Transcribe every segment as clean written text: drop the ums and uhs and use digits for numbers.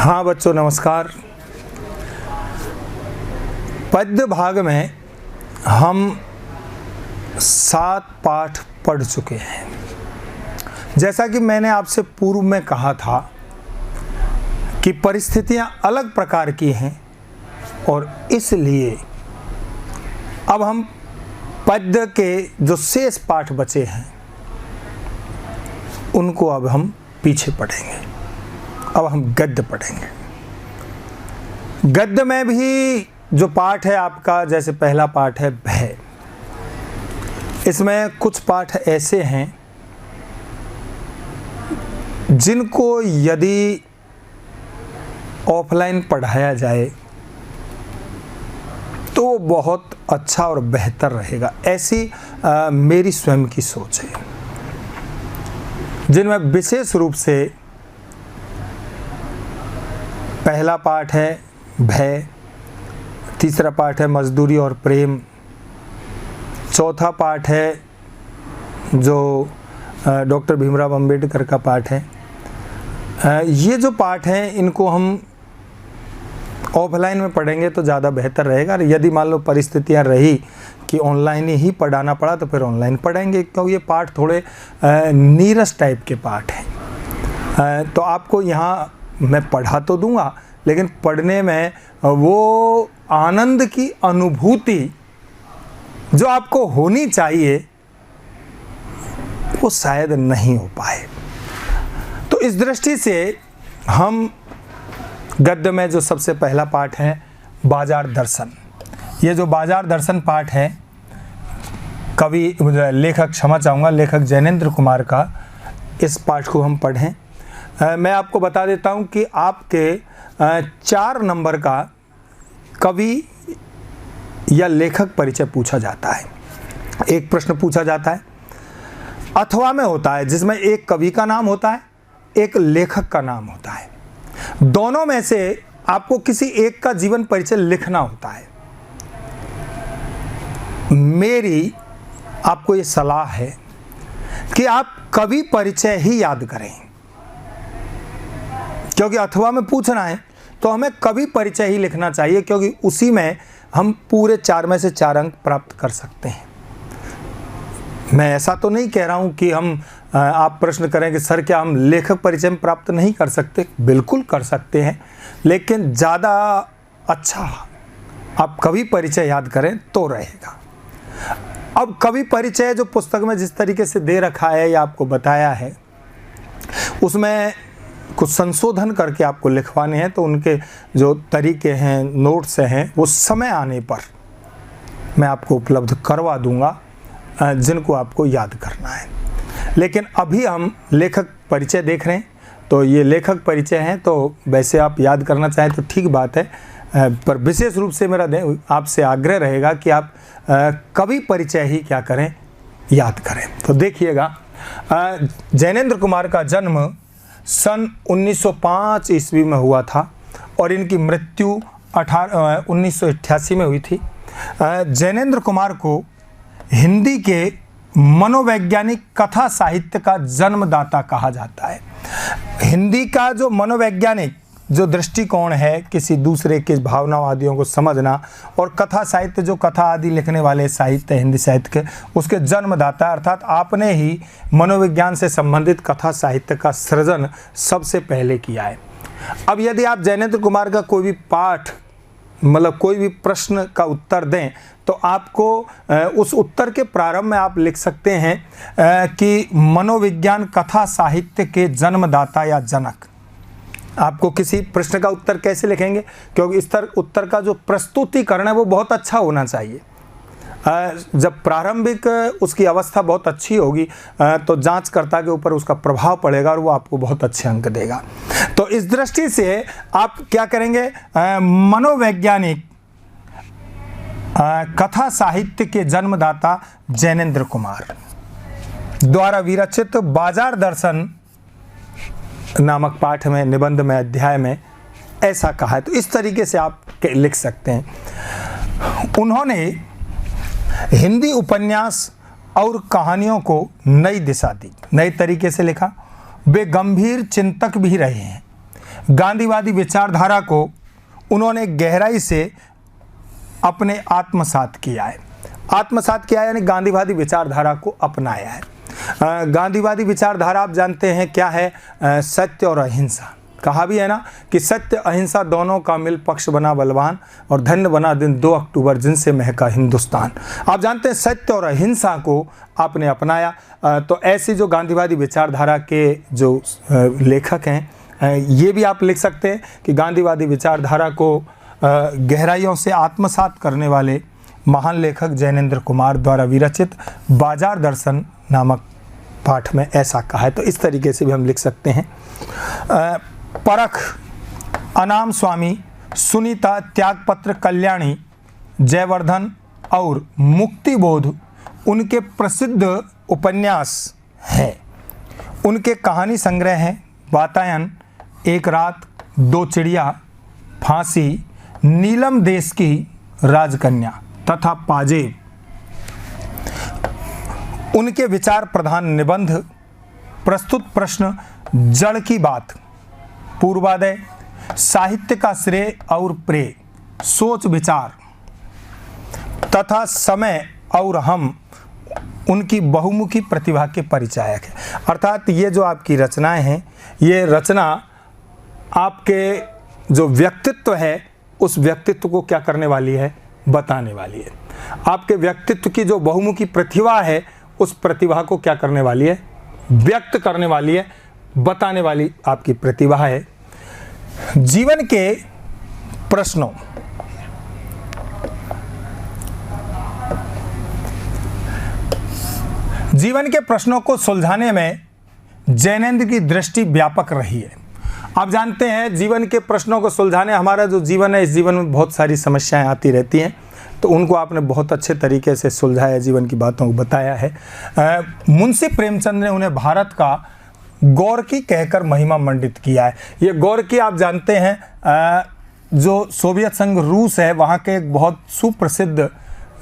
हाँ बच्चों नमस्कार। पद्य भाग में हम 7 पाठ पढ़ चुके हैं। जैसा कि मैंने आपसे पूर्व में कहा था कि परिस्थितियां अलग प्रकार की हैं और इसलिए अब हम पद्य के जो शेष पाठ बचे हैं उनको अब हम पीछे पढ़ेंगे। अब हम गद्य पढ़ेंगे। गद्य में भी जो पाठ है आपका, जैसे पहला पाठ है भय, इसमें कुछ पाठ ऐसे हैं जिनको यदि ऑफलाइन पढ़ाया जाए तो बहुत अच्छा और बेहतर रहेगा, ऐसी मेरी स्वयं की सोच है। जिनमें विशेष रूप से पहला पाठ है भय, तीसरा पाठ है मजदूरी और प्रेम, चौथा पाठ है जो डॉक्टर भीमराव अंबेडकर का पाठ है। ये जो पाठ हैं इनको हम ऑफलाइन में पढ़ेंगे तो ज़्यादा बेहतर रहेगा। यदि मान लो परिस्थितियाँ रही कि ऑनलाइन ही पढ़ाना पड़ा तो फिर ऑनलाइन पढ़ेंगे, क्योंकि ये पाठ थोड़े नीरस टाइप के पाठ हैं। तो आपको यहाँ मैं पढ़ा तो दूंगा, लेकिन पढ़ने में वो आनंद की अनुभूति जो आपको होनी चाहिए वो शायद नहीं हो पाए। तो इस दृष्टि से हम गद्य में जो सबसे पहला पाठ है बाजार दर्शन, ये जो बाजार दर्शन पाठ है कवि लेखक, क्षमा चाहूँगा, लेखक जैनेन्द्र कुमार का, इस पाठ को हम पढ़ें। मैं आपको बता देता हूं कि आपके 4 नंबर का कवि या लेखक परिचय पूछा जाता है। एक प्रश्न पूछा जाता है, अथवा में होता है, जिसमें एक कवि का नाम होता है, एक लेखक का नाम होता है। दोनों में से आपको किसी एक का जीवन परिचय लिखना होता है। मेरी आपको ये सलाह है कि आप कवि परिचय ही याद करें, क्योंकि अथवा में पूछना है तो हमें कवि परिचय ही लिखना चाहिए, क्योंकि उसी में हम पूरे 4 में से 4 अंक प्राप्त कर सकते हैं। मैं ऐसा तो नहीं कह रहा हूं कि आप प्रश्न करें कि सर क्या हम लेखक परिचय में प्राप्त नहीं कर सकते? बिल्कुल कर सकते हैं, लेकिन ज़्यादा अच्छा आप कवि परिचय याद करें तो रहेगा। अब कवि परिचय जो पुस्तक में जिस तरीके से दे रखा है या आपको बताया है, उसमें कुछ संशोधन करके आपको लिखवाने हैं, तो उनके जो तरीके हैं, नोट्स हैं, वो समय आने पर मैं आपको उपलब्ध करवा दूंगा, जिनको आपको याद करना है। लेकिन अभी हम लेखक परिचय देख रहे हैं, तो ये लेखक परिचय हैं, तो वैसे आप याद करना चाहें तो ठीक बात है, पर विशेष रूप से मेरा आपसे आग्रह रहेगा कि आप कवि परिचय ही क्या करें, याद करें। तो देखिएगा, जैनेन्द्र कुमार का जन्म सन 1905 ईस्वी में हुआ था और इनकी मृत्यु 1988 में हुई थी। जैनेन्द्र कुमार को हिंदी के मनोवैज्ञानिक कथा साहित्य का जन्मदाता कहा जाता है। हिंदी का जो मनोवैज्ञानिक जो दृष्टिकोण है, किसी दूसरे के भावनाओं आदियों को समझना, और कथा साहित्य जो कथा आदि लिखने वाले साहित्य, हिंदी साहित्य के, उसके जन्मदाता, अर्थात आपने ही मनोविज्ञान से संबंधित कथा साहित्य का सृजन सबसे पहले किया है। अब यदि आप जैनेन्द्र कुमार का कोई भी पाठ, मतलब कोई भी प्रश्न का उत्तर दें, तो आपको उस उत्तर के प्रारंभ में आप लिख सकते हैं कि मनोविज्ञान कथा साहित्य के जन्मदाता या जनक। आपको किसी प्रश्न का उत्तर कैसे लिखेंगे, क्योंकि इस तरह उत्तर का जो प्रस्तुतिकरण है वो बहुत अच्छा होना चाहिए। जब प्रारंभिक उसकी अवस्था बहुत अच्छी होगी तो जांचकर्ता के ऊपर उसका प्रभाव पड़ेगा और वो आपको बहुत अच्छे अंक देगा। तो इस दृष्टि से आप क्या करेंगे, मनोवैज्ञानिक कथा साहित्य के जन्मदाता जैनेन्द्र कुमार द्वारा विरचित बाजार दर्शन नामक पाठ में, निबंध में, अध्याय में ऐसा कहा है। तो इस तरीके से आप लिख सकते हैं। उन्होंने हिंदी उपन्यास और कहानियों को नई दिशा दी, नए तरीके से लिखा। वे गंभीर चिंतक भी रहे हैं। गांधीवादी विचारधारा को उन्होंने गहराई से अपने आत्मसात किया है। आत्मसात किया यानी गांधीवादी विचारधारा को अपनाया है। गांधीवादी विचारधारा आप जानते हैं क्या है? सत्य और अहिंसा। कहा भी है ना कि सत्य अहिंसा दोनों का मिल पक्ष बना बलवान, और धन्य बना दिन 2 अक्टूबर जिनसे महका हिंदुस्तान। आप जानते हैं सत्य और अहिंसा को आपने अपनाया। तो ऐसी जो गांधीवादी विचारधारा के जो लेखक हैं, ये भी आप लिख सकते हैं कि गांधीवादी विचारधारा को गहराइयों से आत्मसात करने वाले महान लेखक जैनेंद्र कुमार द्वारा विरचित बाजार दर्शन नामक पाठ में ऐसा कहा है। तो इस तरीके से भी हम लिख सकते हैं। परख, अनाम स्वामी, सुनीता, त्यागपत्र, कल्याणी, जयवर्धन और मुक्तिबोध उनके प्रसिद्ध उपन्यास हैं। उनके कहानी संग्रह हैं वातायन, एक रात, 2 चिड़िया, फांसी, नीलम देश की राजकन्या तथा पाजेब। उनके विचार प्रधान निबंध, प्रस्तुत प्रश्न, जड़ की बात, पूर्वादय, साहित्य का श्रेय और प्रेय, सोच विचार तथा समय और हम उनकी बहुमुखी प्रतिभा के परिचायक है। अर्थात ये जो आपकी रचनाएं हैं, ये रचना आपके जो व्यक्तित्व है उस व्यक्तित्व को क्या करने वाली है? बताने वाली है। आपके व्यक्तित्व की जो बहुमुखी प्रतिभा है उस प्रतिभा को क्या करने वाली है? व्यक्त करने वाली है, बताने वाली आपकी प्रतिभा है। जीवन के प्रश्नों, जीवन के प्रश्नों को सुलझाने में जैनेंद्र की दृष्टि व्यापक रही है। आप जानते हैं जीवन के प्रश्नों को सुलझाने, हमारा जो जीवन है इस जीवन में बहुत सारी समस्याएं आती रहती हैं, तो उनको आपने बहुत अच्छे तरीके से सुलझाया, जीवन की बातों को बताया है। मुंशी प्रेमचंद ने उन्हें भारत का गोरकी कहकर महिमा मंडित किया है। ये गोरकी आप जानते हैं जो सोवियत संघ रूस है वहाँ के एक बहुत सुप्रसिद्ध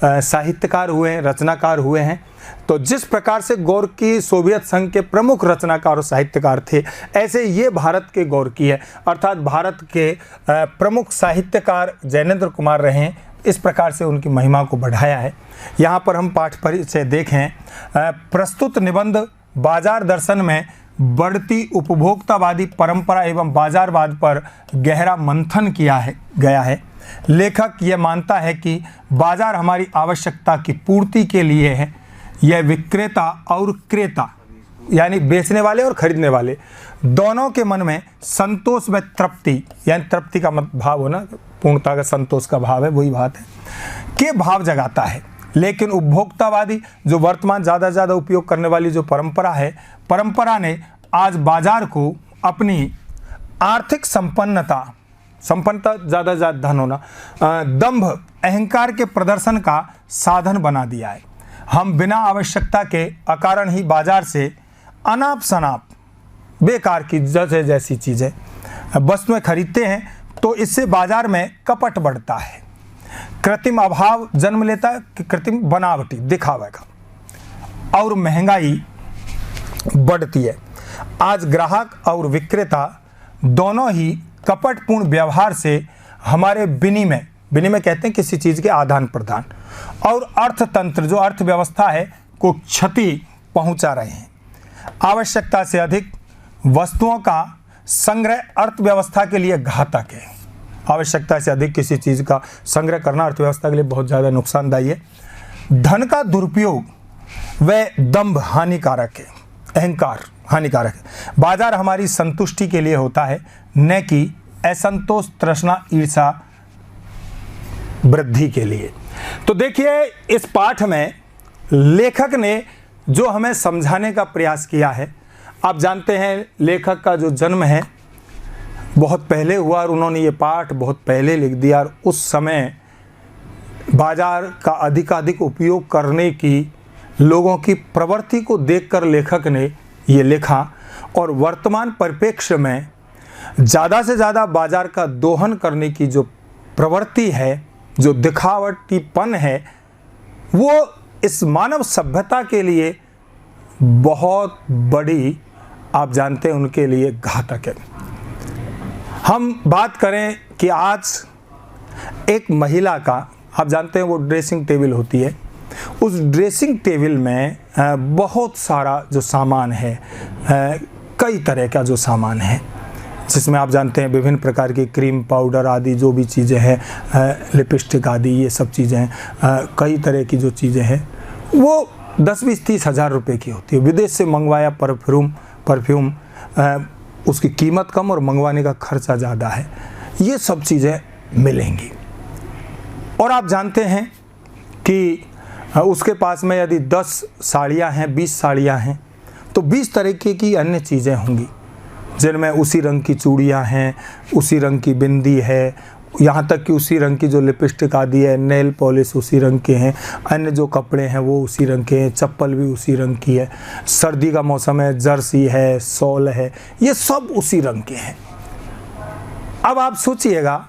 साहित्यकार हुए हैं, रचनाकार हुए हैं। तो जिस प्रकार से गोरकी सोवियत संघ के प्रमुख रचनाकार और साहित्यकार थे, ऐसे ये भारत के गोरकी है। अर्थात भारत के प्रमुख साहित्यकार जैनेंद्र कुमार रहे हैं। इस प्रकार से उनकी महिमा को बढ़ाया है। यहाँ पर हम पाठ परिचय देखें। प्रस्तुत निबंध बाजार दर्शन में बढ़ती उपभोक्तावादी परंपरा एवं बाजारवाद पर गहरा मंथन किया गया है। लेखक यह मानता है कि बाजार हमारी आवश्यकता की पूर्ति के लिए है। यह विक्रेता और क्रेता यानी बेचने वाले और खरीदने वाले दोनों के मन में संतोष व तृप्ति, यानी तृप्ति का भाव हो ना, पूर्णता का संतोष का भाव है, वही बात है, के भाव जगाता है। लेकिन उपभोक्तावादी जो वर्तमान ज़्यादा उपयोग करने वाली जो परंपरा है, परंपरा ने आज बाजार को अपनी आर्थिक संपन्नता ज़्यादा धन होना, दंभ, अहंकार के प्रदर्शन का साधन बना दिया है। हम बिना आवश्यकता के अकारण ही बाजार से अनाप शनाप बेकार की जैसी चीज़ें वस्तुएं खरीदते हैं, तो इससे बाजार में कपट बढ़ता है, कृत्रिम अभाव जन्म लेता है, कृत्रिम बनावटी दिखावे का, और महंगाई बढ़ती है। आज ग्राहक और विक्रेता दोनों ही कपटपूर्ण व्यवहार से हमारे विनिमय कहते हैं किसी चीज़ के आदान प्रदान, और अर्थतंत्र जो अर्थव्यवस्था है को क्षति पहुंचा रहे हैं। आवश्यकता से अधिक वस्तुओं का संग्रह अर्थव्यवस्था के लिए घातक है। आवश्यकता से अधिक किसी चीज़ का संग्रह करना अर्थव्यवस्था के लिए बहुत ज़्यादा नुकसानदायी है। धन का दुरुपयोग व दंभ हानिकारक है, अहंकार हानिकारक है। बाजार हमारी संतुष्टि के लिए होता है, न कि असंतोष, तृष्णा, ईर्षा वृद्धि के लिए। तो देखिए इस पाठ में लेखक ने जो हमें समझाने का प्रयास किया है, आप जानते हैं लेखक का जो जन्म है बहुत पहले हुआ और उन्होंने ये पाठ बहुत पहले लिख दिया, और उस समय बाजार का अधिकाधिक उपयोग करने की लोगों की प्रवृत्ति को देखकर लेखक ने ये लिखा। और वर्तमान परिप्रेक्ष्य में ज़्यादा से ज़्यादा बाजार का दोहन करने की जो प्रवृत्ति है, जो दिखावटीपन है, वो इस मानव सभ्यता के लिए बहुत बड़ी, आप जानते हैं, उनके लिए घातक है। हम बात करें कि आज एक महिला का, आप जानते हैं वो ड्रेसिंग टेबल होती है, उस ड्रेसिंग टेबल में बहुत सारा जो सामान है, कई तरह का जो सामान है, जिसमें आप जानते हैं विभिन्न प्रकार की क्रीम, पाउडर आदि जो भी चीज़ें हैं, लिपस्टिक आदि ये सब चीज़ें हैं, कई तरह की जो चीज़ें हैं वो 10-20-30 हज़ार रुपये की होती है। विदेश से मंगवाया परफ्यूम उसकी कीमत कम और मंगवाने का खर्चा ज़्यादा है, ये सब चीज़ें मिलेंगी। और आप जानते हैं कि उसके पास में यदि 10 साड़ियाँ हैं, 20 साड़ियाँ हैं, तो 20 तरीके की अन्य चीज़ें होंगी, जिनमें उसी रंग की चूड़ियाँ हैं, उसी रंग की बिंदी है, यहाँ तक कि उसी रंग की जो लिपस्टिक आदि है, नेल पॉलिश उसी रंग के हैं, अन्य जो कपड़े हैं वो उसी रंग के हैं, चप्पल भी उसी रंग की है, सर्दी का मौसम है, जर्सी है, शॉल है, ये सब उसी रंग के हैं। अब आप सोचिएगा,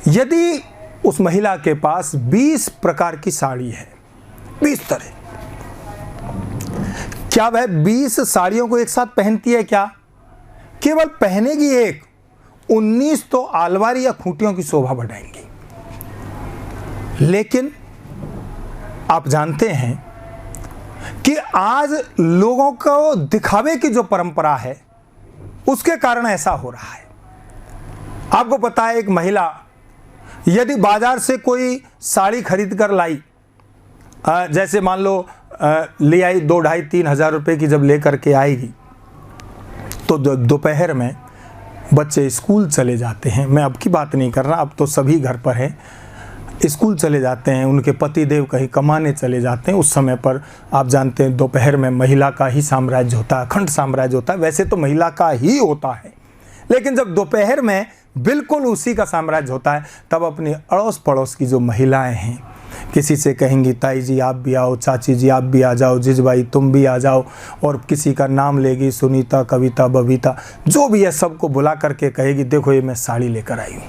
यदि उस महिला के पास 20 प्रकार की साड़ी है, 20 तरह, क्या वह 20 साड़ियों को एक साथ पहनती है? क्या केवल पहनेगी एक, 19 तो आलवारी या खूंटियों की शोभा बढ़ाएंगी। लेकिन आप जानते हैं कि आज लोगों को दिखावे की जो परंपरा है उसके कारण ऐसा हो रहा है। आपको पता है, एक महिला यदि बाजार से कोई साड़ी खरीद कर लाई, जैसे मान लो ले आई 2-2.5-3 हज़ार रुपये की, जब लेकर के आएगी तो दोपहर में बच्चे स्कूल चले जाते हैं, मैं अब की बात नहीं कर रहा, अब तो सभी घर पर हैं, स्कूल चले जाते हैं, उनके पति देव कहीं कमाने चले जाते हैं। उस समय पर आप जानते हैं दोपहर में महिला का ही साम्राज्य होता है, अखंड साम्राज्य होता है, वैसे तो महिला का ही होता है, लेकिन जब दोपहर में बिल्कुल उसी का साम्राज्य होता है, तब अपनी अड़ोस पड़ोस की जो महिलाएं हैं किसी से कहेंगी ताई जी आप भी आओ, चाची जी आप भी आ जाओ, जिजबाई तुम भी आ जाओ, और किसी का नाम लेगी, सुनीता, कविता, बबीता, जो भी है सबको बुला करके कहेगी देखो ये मैं साड़ी लेकर आई हूँ,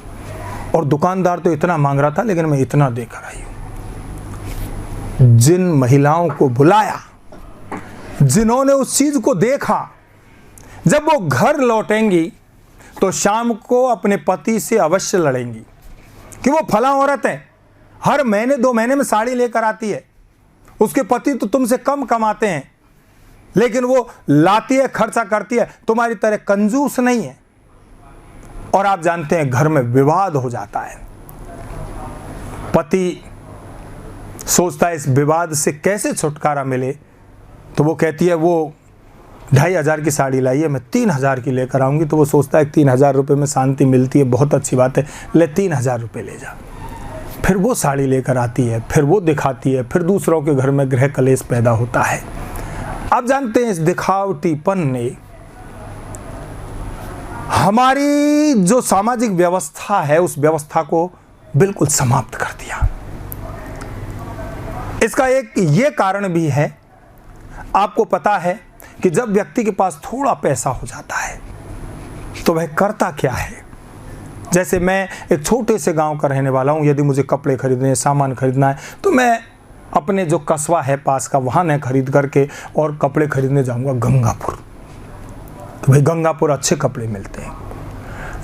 और दुकानदार तो इतना मांग रहा था लेकिन मैं इतना देकर आई हूँ। जिन महिलाओं को बुलाया, जिन्होंने उस चीज़ को देखा, जब वो घर लौटेंगी तो शाम को अपने पति से अवश्य लड़ेंगी कि वो फला औरत है, हर महीने 2 महीने में साड़ी लेकर आती है, उसके पति तो तुमसे कम कमाते हैं लेकिन वो लाती है, खर्चा करती है, तुम्हारी तरह कंजूस नहीं है। और आप जानते हैं घर में विवाद हो जाता है, पति सोचता है इस विवाद से कैसे छुटकारा मिले, तो वो कहती है वो 2,500 की साड़ी लाई है, मैं 3,000 की लेकर आऊँगी, तो वो सोचता है 3,000 रुपये में शांति मिलती है, बहुत अच्छी बात है, ले 3,000 रुपये ले जा। फिर वो साड़ी लेकर आती है, फिर वो दिखाती है, फिर दूसरों के घर में गृह कलेश पैदा होता है। आप जानते हैं इस दिखावटीपन ने हमारी जो सामाजिक व्यवस्था है उस व्यवस्था को बिल्कुल समाप्त कर दिया। इसका एक ये कारण भी है, आपको पता है कि जब व्यक्ति के पास थोड़ा पैसा हो जाता है तो वह करता क्या है। जैसे मैं एक छोटे से गांव का रहने वाला हूं, यदि मुझे कपड़े खरीदने हैं, सामान खरीदना है, तो मैं अपने जो कस्बा है पास का वहां न खरीद करके और कपड़े खरीदने जाऊंगा गंगापुर। तो भाई गंगापुर अच्छे कपड़े मिलते हैं।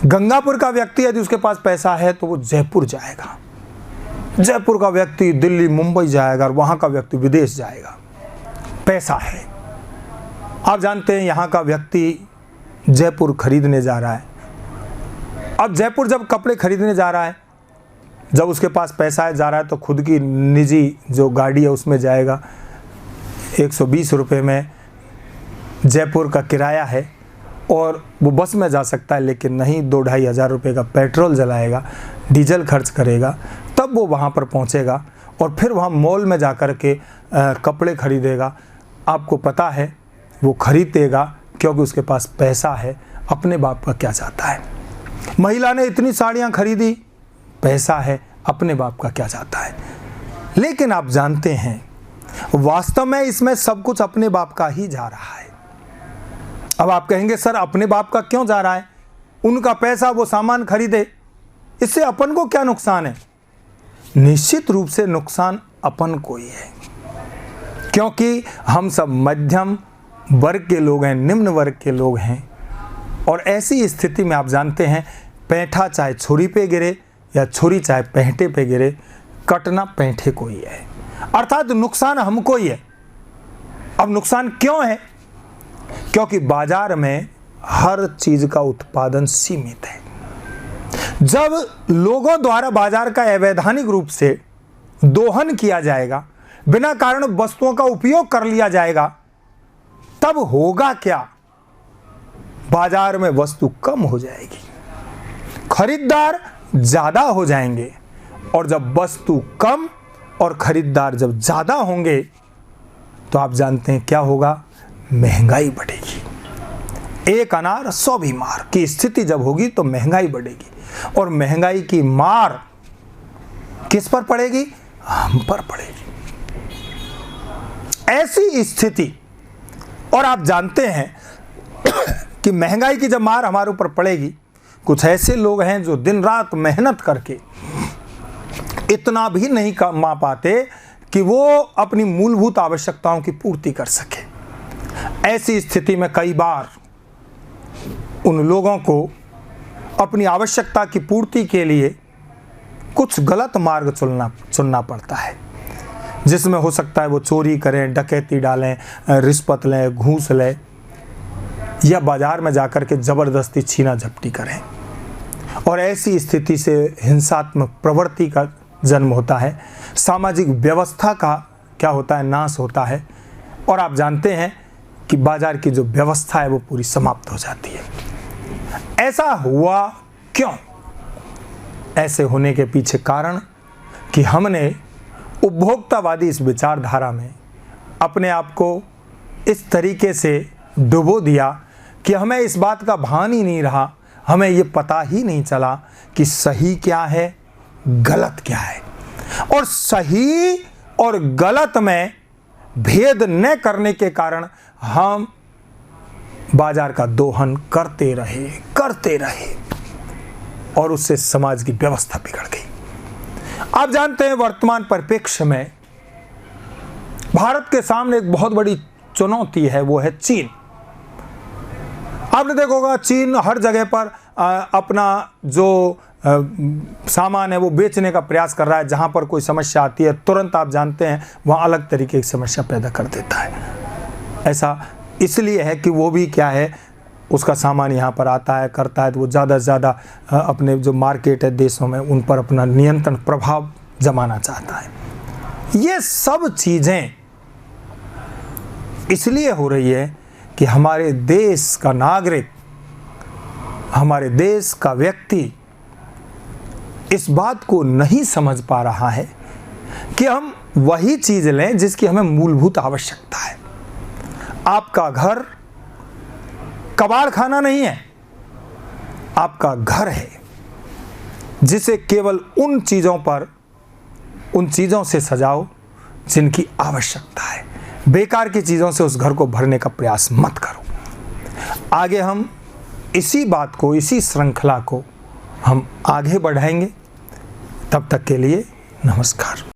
गंगापुर का व्यक्ति यदि उसके पास पैसा है तो वो जयपुर जाएगा, जयपुर का व्यक्ति दिल्ली, मुंबई जाएगा, और वहां का व्यक्ति विदेश जाएगा, पैसा है। आप जानते हैं यहाँ का व्यक्ति जयपुर खरीदने जा रहा है। अब जयपुर जब कपड़े खरीदने जा रहा है, जब उसके पास पैसा है, जा रहा है, तो खुद की निजी जो गाड़ी है उसमें जाएगा, 120 रुपये में जयपुर का किराया है, और वो बस में जा सकता है, लेकिन नहीं, 2-2.5 हज़ार रुपये का पेट्रोल जलाएगा, डीजल खर्च करेगा, तब वो वहाँ पर पहुँचेगा और फिर वहाँ मॉल में जा कर के कपड़े खरीदेगा। आपको पता है वो खरीदेगा क्योंकि उसके पास पैसा है। अपने बाप का क्या जाता है। महिला ने इतनी साड़ियाँ खरीदी, पैसा है, अपने बाप का क्या जाता है। लेकिन आप जानते हैं वास्तव में इसमें सब कुछ अपने बाप का ही जा रहा है। अब आप कहेंगे सर अपने बाप का क्यों जा रहा है, उनका पैसा, वो सामान खरीदे, इससे अपन को क्या नुकसान है। निश्चित रूप से नुकसान अपन को ही है, क्योंकि हम सब मध्यम वर्ग के लोग हैं, निम्न वर्ग के लोग हैं, और ऐसी स्थिति में आप जानते हैं पैंठा चाहे छुरी पे गिरे या छुरी चाहे पैंठे पे गिरे, कटना पैंठे को ही है, अर्थात नुकसान हमको ही है। अब नुकसान क्यों है? क्योंकि बाजार में हर चीज का उत्पादन सीमित है। जब लोगों द्वारा बाजार का अवैधानिक रूप से दोहन किया जाएगा, बिना कारण वस्तुओं का उपयोग कर लिया जाएगा, तब होगा क्या? बाजार में वस्तु कम हो जाएगी, खरीदार ज्यादा हो जाएंगे, और जब वस्तु कम और खरीदार जब ज्यादा होंगे तो आप जानते हैं क्या होगा? महंगाई बढ़ेगी। एक अनार 100 भी मार की स्थिति जब होगी तो महंगाई बढ़ेगी, और महंगाई की मार किस पर पड़ेगी? हम पर पड़ेगी। ऐसी स्थिति, और आप जानते हैं कि महंगाई की जब मार हमारे ऊपर पड़ेगी, कुछ ऐसे लोग हैं जो दिन रात मेहनत करके इतना भी नहीं कमा पाते कि वो अपनी मूलभूत आवश्यकताओं की पूर्ति कर सके। ऐसी स्थिति में कई बार उन लोगों को अपनी आवश्यकता की पूर्ति के लिए कुछ गलत मार्ग चुनना पड़ता है, जिसमें हो सकता है वो चोरी करें, डकैती डालें, रिश्वत लें, घूस लें, या बाजार में जाकर के जबरदस्ती छीना झपटी करें। और ऐसी स्थिति से हिंसात्मक प्रवृत्ति का जन्म होता है, सामाजिक व्यवस्था का क्या होता है? नाश होता है, और आप जानते हैं कि बाजार की जो व्यवस्था है वो पूरी समाप्त हो जाती है। ऐसा हुआ क्यों? ऐसे होने के पीछे कारण कि हमने उपभोक्तावादी इस विचारधारा में अपने आप को इस तरीके से डुबो दिया कि हमें इस बात का भान ही नहीं रहा, हमें ये पता ही नहीं चला कि सही क्या है, गलत क्या है। और सही और गलत में भेद न करने के कारण हम बाजार का दोहन करते रहे, और उससे समाज की व्यवस्था बिगड़ गई। आप जानते हैं वर्तमान परिप्रेक्ष्य में भारत के सामने एक बहुत बड़ी चुनौती है, वो है चीन। आपने देखा होगा चीन हर जगह पर अपना जो सामान है वो बेचने का प्रयास कर रहा है। जहां पर कोई समस्या आती है तुरंत आप जानते हैं वहां अलग तरीके की समस्या पैदा कर देता है। ऐसा इसलिए है कि वो भी क्या है, उसका सामान यहाँ पर आता है, करता है, तो वो ज़्यादा से ज़्यादा अपने जो मार्केट है देशों में उन पर अपना नियंत्रण प्रभाव जमाना चाहता है। ये सब चीज़ें इसलिए हो रही है कि हमारे देश का नागरिक, हमारे देश का व्यक्ति इस बात को नहीं समझ पा रहा है कि हम वही चीज़ लें जिसकी हमें मूलभूत आवश्यकता है। आपका घर कबाड़ खाना नहीं है, आपका घर है जिसे केवल उन चीज़ों से सजाओ जिनकी आवश्यकता है। बेकार की चीज़ों से उस घर को भरने का प्रयास मत करो। आगे हम इसी बात को, इसी श्रृंखला को हम आगे बढ़ाएंगे। तब तक के लिए नमस्कार।